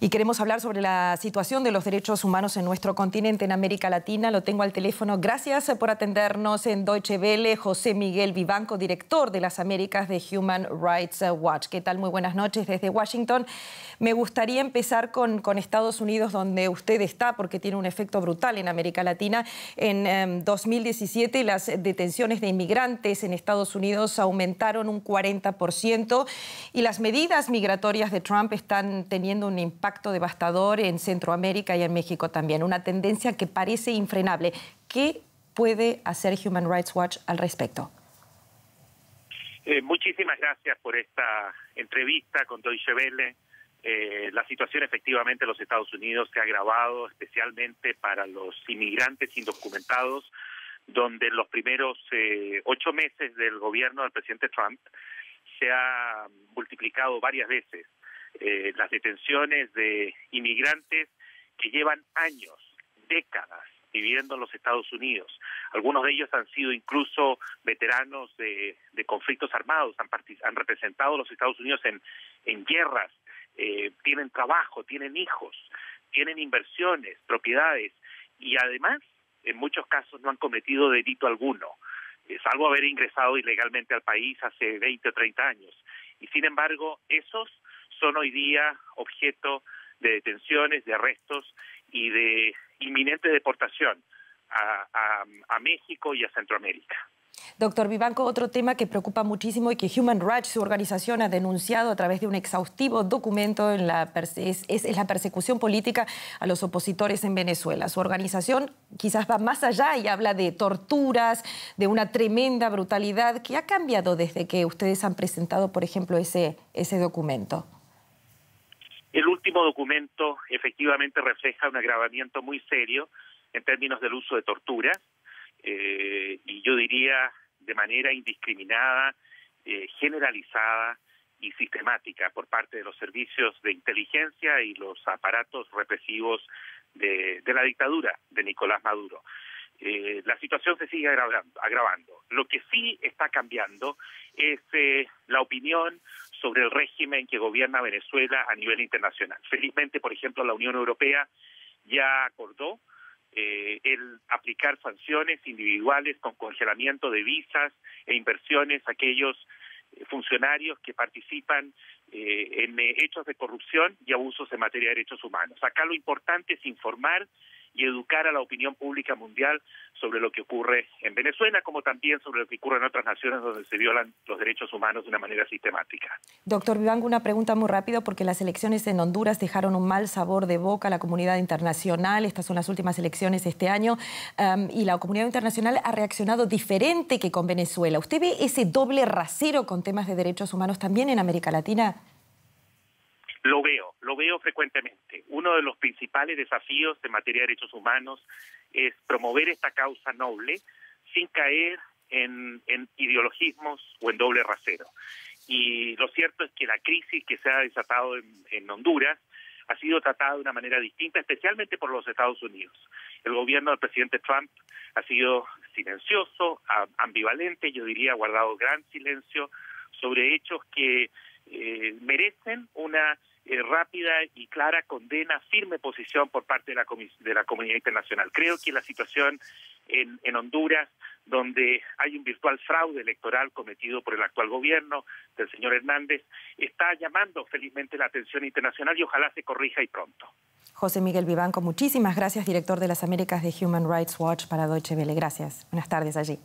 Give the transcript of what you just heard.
Y queremos hablar sobre la situación de los derechos humanos en nuestro continente, en América Latina. Lo tengo al teléfono. Gracias por atendernos en Deutsche Welle, José Miguel Vivanco, director de las Américas de Human Rights Watch. ¿Qué tal? Muy buenas noches desde Washington. Me gustaría empezar con Estados Unidos, donde usted está, porque tiene un efecto brutal en América Latina. En 2017 las detenciones de inmigrantes en Estados Unidos aumentaron un 40% y las medidas migratorias de Trump están teniendo un impacto devastador en Centroamérica y en México también. Una tendencia que parece infrenable. ¿Qué puede hacer Human Rights Watch al respecto? Muchísimas gracias por esta entrevista con Deutsche Welle. La situación efectivamente en los Estados Unidos se ha agravado, especialmente para los inmigrantes indocumentados, donde en los primeros 8 meses del gobierno del presidente Trump se ha multiplicado varias veces las detenciones de inmigrantes que llevan años, décadas, viviendo en los Estados Unidos. Algunos de ellos han sido incluso veteranos de conflictos armados, han representado a los Estados Unidos en guerras, tienen trabajo, tienen hijos, tienen inversiones, propiedades y además en muchos casos no han cometido delito alguno, salvo haber ingresado ilegalmente al país hace 20 o 30 años. Y sin embargo, esos son hoy día objeto de detenciones, de arrestos y de inminente deportación a México y a Centroamérica. Doctor Vivanco, otro tema que preocupa muchísimo y que Human Rights, su organización, ha denunciado a través de un exhaustivo documento es la persecución política a los opositores en Venezuela. Su organización quizás va más allá y habla de torturas, de una tremenda brutalidad. ¿Qué ha cambiado desde que ustedes han presentado, por ejemplo, ese documento? El último documento efectivamente refleja un agravamiento muy serio en términos del uso de torturas, y yo diría de manera indiscriminada, generalizada y sistemática por parte de los servicios de inteligencia y los aparatos represivos de la dictadura de Nicolás Maduro. La situación se sigue agravando. Lo que sí está cambiando es la opinión sobre el régimen que gobierna Venezuela a nivel internacional. Felizmente, por ejemplo, la Unión Europea ya acordó el aplicar sanciones individuales con congelamiento de visas e inversiones a aquellos funcionarios que participan en hechos de corrupción y abusos en materia de derechos humanos. Acá lo importante es informar y educar a la opinión pública mundial sobre lo que ocurre en Venezuela, como también sobre lo que ocurre en otras naciones donde se violan los derechos humanos de una manera sistemática. Doctor Vivanco, una pregunta muy rápida, porque las elecciones en Honduras dejaron un mal sabor de boca a la comunidad internacional. Estas son las últimas elecciones este año, y la comunidad internacional ha reaccionado diferente que con Venezuela. ¿Usted ve ese doble rasero con temas de derechos humanos también en América Latina? Lo veo frecuentemente. Uno de los principales desafíos en materia de derechos humanos es promover esta causa noble sin caer en ideologismos o en doble rasero. Y lo cierto es que la crisis que se ha desatado en Honduras ha sido tratada de una manera distinta, especialmente por los Estados Unidos. El gobierno del presidente Trump ha sido silencioso, ambivalente, yo diría, ha guardado gran silencio sobre hechos que merecen una rápida y clara condena, firme posición por parte de la comunidad internacional. Creo que la situación en Honduras, donde hay un virtual fraude electoral cometido por el actual gobierno del señor Hernández, está llamando felizmente la atención internacional y ojalá se corrija y pronto. José Miguel Vivanco, muchísimas gracias, director de las Américas de Human Rights Watch para Deutsche Welle. Gracias. Buenas tardes allí.